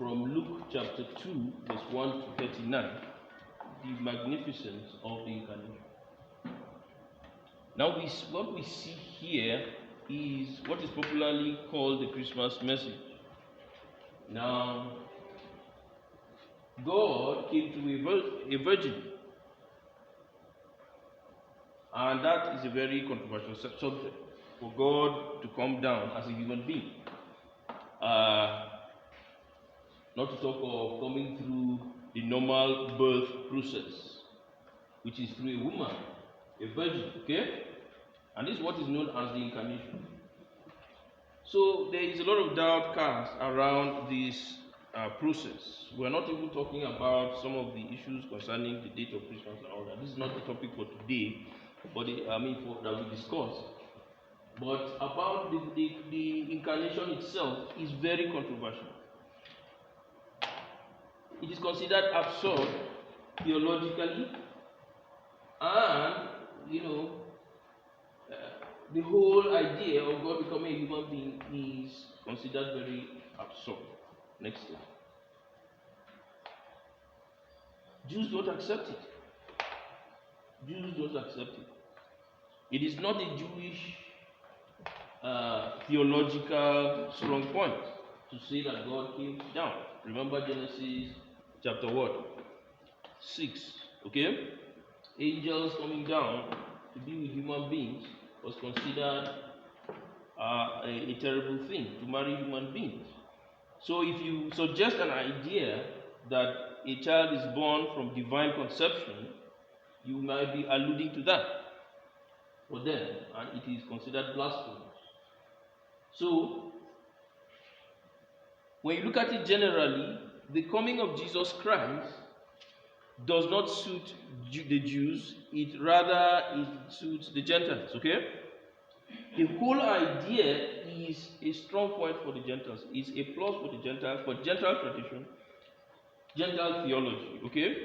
from Luke chapter 2, verse 1 to 39, the magnificence of the Incarnation. Now, what we see here is what is popularly called the Christmas message. Now, God came to a virgin, and that is a very controversial subject, for God to come down as a human being. Not to talk of coming through the normal birth process, which is through a woman, a virgin, okay? And this is what is known as the Incarnation. So there is a lot of doubt cast around this process. We're not even talking about some of the issues concerning the date of Christmas and all that. This is not the topic for today, but that we discuss. But about the Incarnation itself is very controversial. It is considered absurd theologically, and the whole idea of God becoming a human being is considered very absurd. Next slide. Jews don't accept it. Jews don't accept it. It is not a Jewish theological strong point to say that God came down. Remember Genesis chapter 6. Okay? Angels coming down to be with human beings was considered a terrible thing, to marry human beings. So if you suggest an idea that a child is born from divine conception, you might be alluding to that for them, and it is considered blasphemous. So, when you look at it generally, the coming of Jesus Christ does not suit the Jews, it suits the Gentiles, okay? The whole idea is a strong point for the Gentiles, is a plus for the Gentiles, for Gentile tradition, Gentile theology, okay?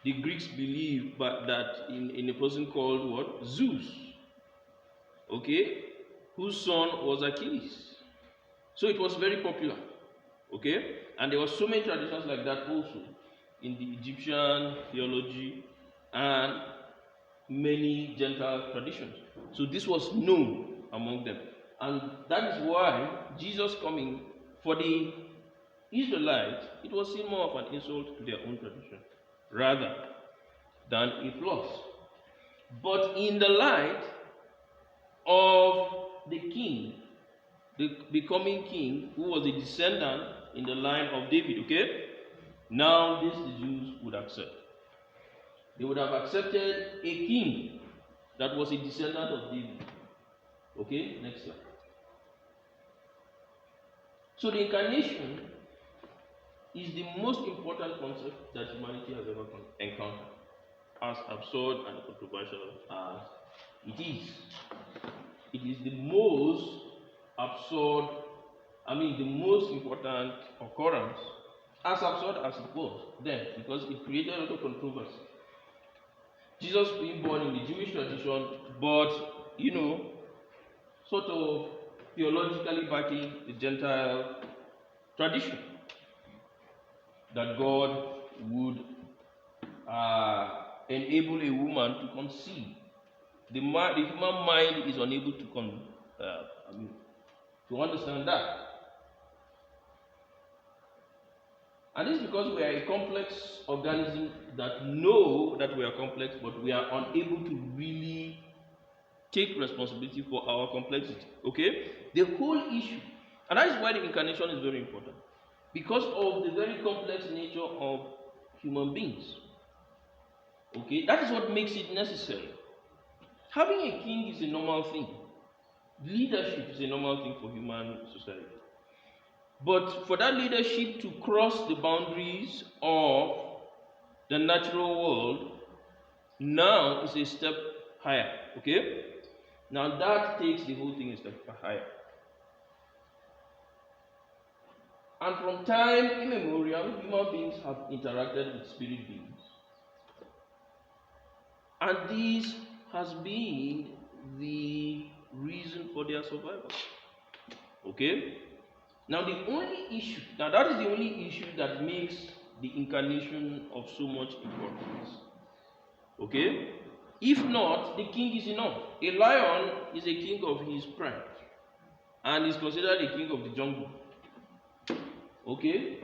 The Greeks believe that in a person called what? Zeus, okay? Whose son was Achilles. So it was very popular, okay? And there were so many traditions like that also in the Egyptian theology and many Gentile traditions. So this was known among them. And that is why Jesus coming for the Israelites, it was seen more of an insult to their own tradition rather than a plus. But in the light of the king, the coming king, who was a descendant in the line of David, okay? Now this the Jews would accept. They would have accepted a king that was a descendant of David. Okay, next slide. So the Incarnation is the most important concept that humanity has ever encountered, as absurd and controversial as it is. It is the most absurd, the most important occurrence, as absurd as it was then, because it created a lot of controversy. Jesus being born in the Jewish tradition, but, sort of theologically backing the Gentile tradition, that God would enable a woman to conceive. The human mind is unable to understand that. And this is because we are a complex organism that know that we are complex, but we are unable to really take responsibility for our complexity. Okay? The whole issue, and that is why the Incarnation is very important, because of the very complex nature of human beings. Okay? That is what makes it necessary. Having a king is a normal thing. Leadership is a normal thing for human society. But for that leadership to cross the boundaries of the natural world, now is a step higher. Okay? Now that takes the whole thing a step higher. And from time immemorial, human beings have interacted with spirit beings. And this has been the reason for their survival. Okay? Now the only issue, now that is the only issue that makes the incarnation of so much importance. Okay? If not, the king is enough. A lion is a king of his pride and is considered a king of the jungle. Okay?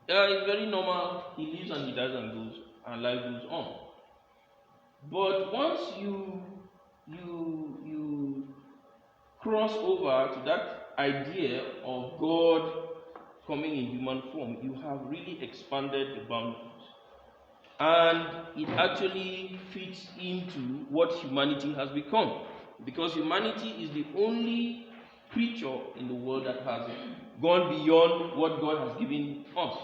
It's very normal. He lives and he dies and goes, and life goes on. But once you cross over to that idea of God coming in human form, you have really expanded the boundaries. And it actually fits into what humanity has become. Because humanity is the only creature in the world that has gone beyond what God has given us.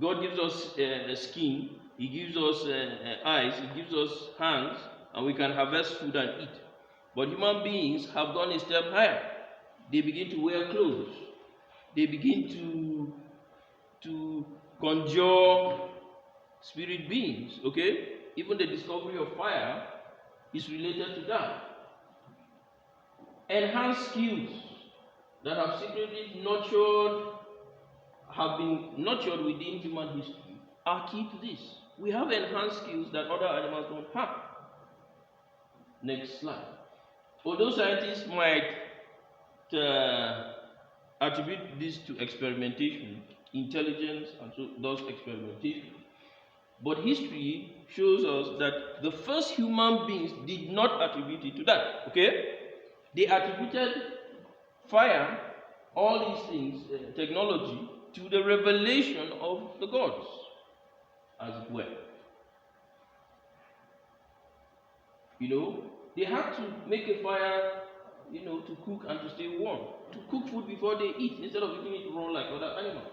God gives us a skin, He gives us eyes, He gives us hands, and we can harvest food and eat. But human beings have gone a step higher. They begin to wear clothes. They begin to conjure spirit beings, okay? Even the discovery of fire is related to that. Enhanced skills that have secretly have been nurtured within human history are key to this. We have enhanced skills that other animals don't have. Next slide. Although scientists might attribute this to experimentation, intelligence, and so does experimentation, but history shows us that the first human beings did not attribute it to that. Okay? They attributed fire, all these things, technology, to the revelation of the gods, as it were. They had to make a fire, to cook and to stay warm. To cook food before they eat, instead of eating it raw like other animals.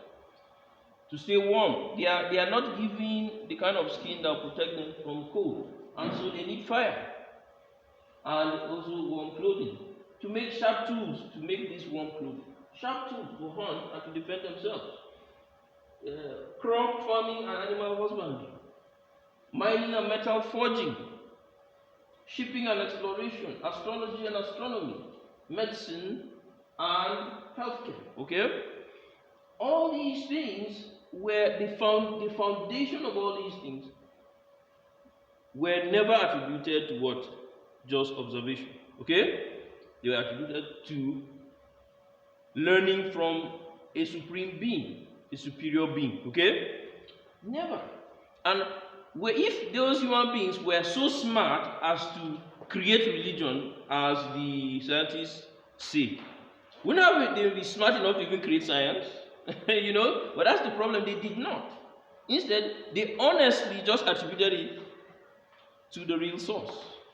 To stay warm. They are not given the kind of skin that will protect them from cold. And so they need fire. And also warm clothing. To make sharp tools, to make this warm clothing. Sharp tools to hunt and to defend themselves. Crop farming and animal husbandry. Mining and metal forging. Shipping and exploration. Astrology and astronomy. Medicine and healthcare. Okay? All these things were the foundation of all these things were never attributed to what? Just observation. Okay? They were attributed to learning from a supreme being, a superior being. Okay? Never. And if those human beings were so smart as to create religion, as the scientists say, wouldn't they be smart enough to even create science? But that's the problem. They did not. Instead, they honestly just attributed it to the real source,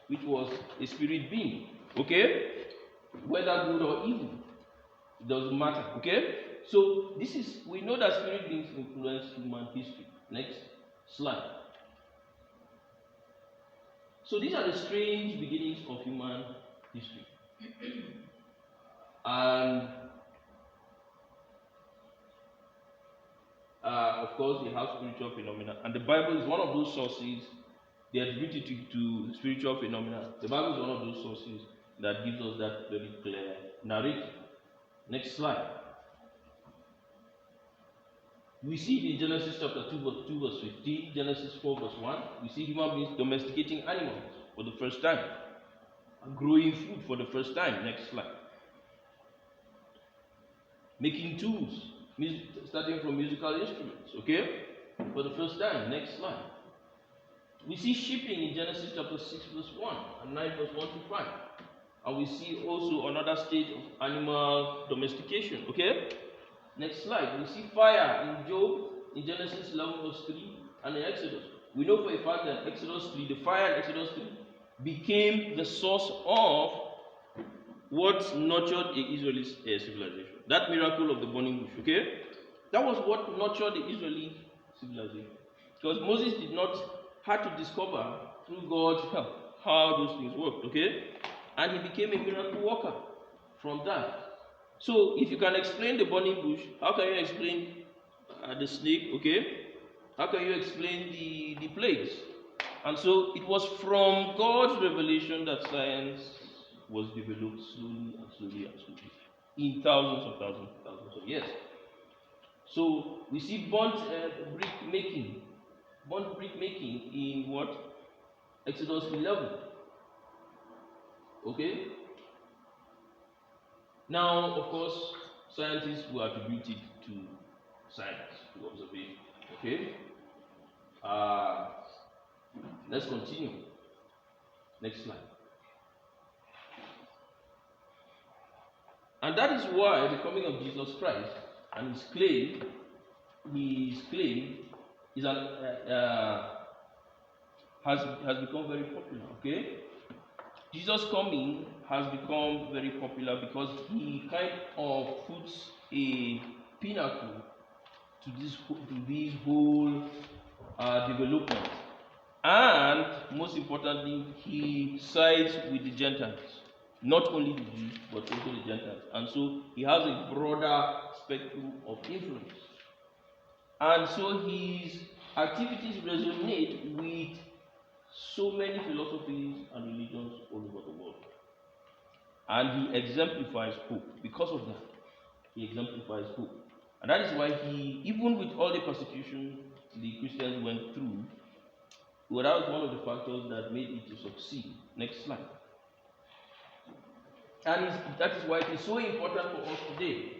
which was a spirit being. Okay? Whether good or evil, it doesn't matter. Okay? So we know that spirit beings influence human history. Next slide. So these are the strange beginnings of human history. And of course, they have spiritual phenomena. And the Bible is one of those sources. They attribute it to spiritual phenomena. The Bible is one of those sources that gives us that very clear narrative. Next slide. We see in Genesis chapter 2 verse 15, Genesis 4 verse 1, we see human beings domesticating animals for the first time, growing food for the first time. Next slide. Making tools, starting from musical instruments, okay, for the first time. Next slide. We see shipping in Genesis chapter 6 verse 1 and 9 verse 1 to 5. And we see also another stage of animal domestication, okay? Next slide. We see fire in Job, in Genesis 11 verse 3, and in Exodus. We know for a fact that Exodus 3, the fire in Exodus 3, became the source of what nurtured the Israeli civilization. That miracle of the burning bush, okay? That was what nurtured the Israeli civilization. Because Moses had to discover through God's help how those things worked, okay? And he became a miracle worker from that. So, if you can explain the burning bush, how can you explain the snake, okay? How can you explain the plagues? And so, it was from God's revelation that science was developed slowly and slowly and slowly in thousands of Yes. So we see burnt brick making in what? Exodus 11. Okay. Now, of course, scientists will attribute it to science, to observation. Okay. Let's continue. Next slide. And that is why the coming of Jesus Christ and his claim is has become very popular. Okay, Jesus' coming has become very popular because he kind of puts a pinnacle to this whole development, and most importantly, he sides with the Gentiles. Not only the Jews, but also the Gentiles. And so he has a broader spectrum of influence. And so his activities resonate with so many philosophies and religions all over the world. And he exemplifies hope. Because of that, he exemplifies hope. And that is why he, even with all the persecution the Christians went through, well, that was one of the factors that made it to succeed. Next slide. And that is why it is so important for us today.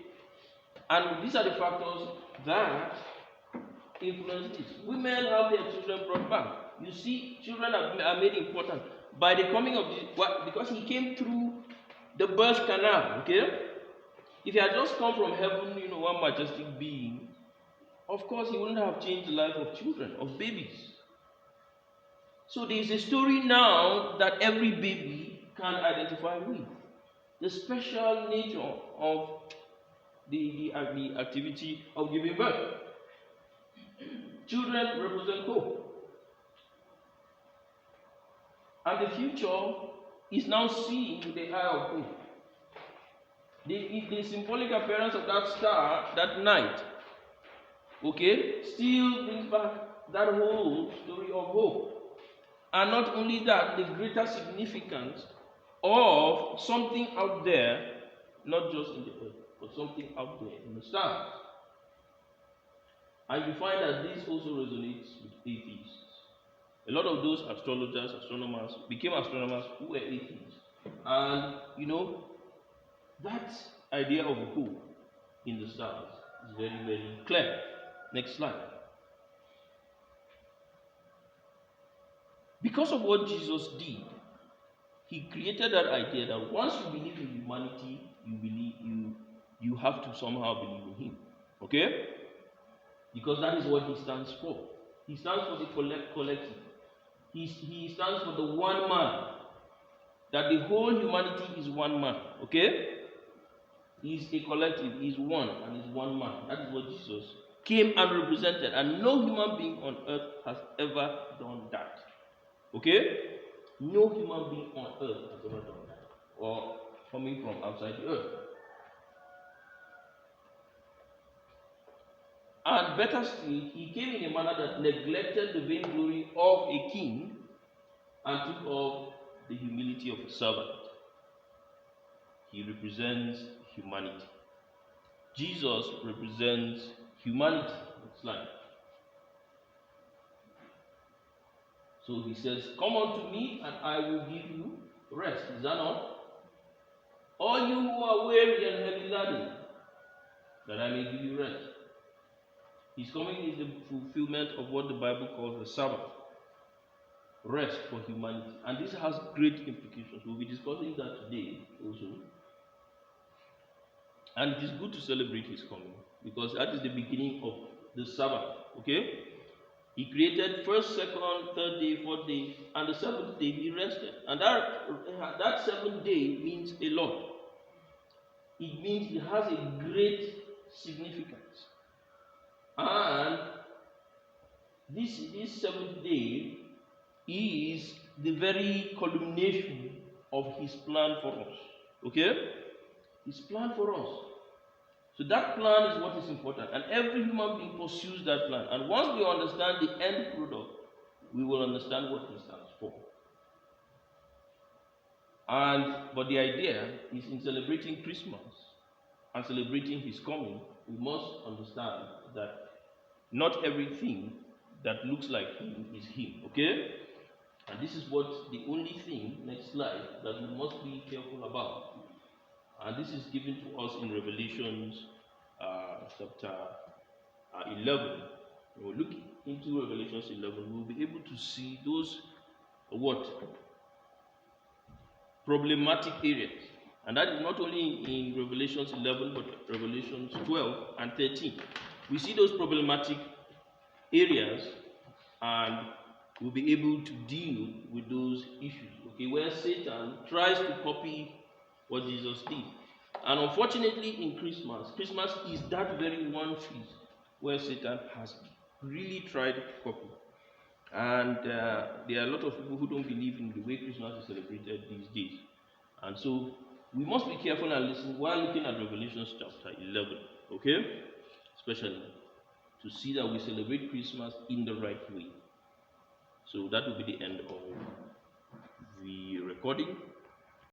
And these are the factors that influence this. Women have their children brought back. You see, children are made important by the coming of Jesus, because he came through the birth canal. Okay? If he had just come from heaven, one majestic being, of course he wouldn't have changed the life of children, of babies. So there is a story now that every baby can identify with. The special nature of the activity of giving birth. Children represent hope. And the future is now seen with the eye of hope. The symbolic appearance of that star that night, okay, still brings back that whole story of hope. And not only that, the greater significance of something out there, not just in the earth, but something out there in the stars. And you find that this also resonates with atheists. A lot of those astrologers, astronomers, became astronomers who were atheists. And that idea of hope in the stars is very, very clear. Next slide. Because of what Jesus did, he created that idea that once you believe in humanity, you have to somehow believe in him. Okay? Because that is what he stands for. He stands for the collective. He stands for the one man. That the whole humanity is one man. Okay? He's a collective, he's one, and he's one man. That is what Jesus came and represented. And no human being on earth has ever done that. Okay? No human being on earth has ever done that, or coming from outside the earth. And better still, he came in a manner that neglected the vainglory of a king and took up the humility of a servant. He represents humanity. Jesus represents humanity. Next slide. So he says, "Come unto me, and I will give you rest." Is that not? All you who are weary and heavy laden, that I may give you rest. His coming is the fulfillment of what the Bible calls the Sabbath. Rest for humanity. And this has great implications. We'll be discussing that today also. And it is good to celebrate his coming, because that is the beginning of the Sabbath. Okay? He created first, second, third day, fourth day, and the seventh day he rested. And that seventh day means a lot. It means it has a great significance. And this seventh day is the very culmination of his plan for us. Okay? His plan for us. So that plan is what is important. And every human being pursues that plan. And once we understand the end product, we will understand what he stands for. But the idea is in celebrating Christmas and celebrating his coming, we must understand that not everything that looks like him is him. Okay? And this is what the only thing, next slide, that we must be careful about. And this is given to us in Revelations chapter 11. When we look into Revelations 11, we'll be able to see those problematic areas. And that is not only in Revelations 11, but Revelations 12 and 13. We see those problematic areas, and we'll be able to deal with those issues. Okay, where Satan tries to copy what Jesus did. And unfortunately, in Christmas is that very one feast where Satan has really tried to copy. And there are a lot of people who don't believe in the way Christmas is celebrated these days. And so we must be careful and listen while looking at Revelation chapter 11, okay? Especially to see that we celebrate Christmas in the right way. So that will be the end of the recording.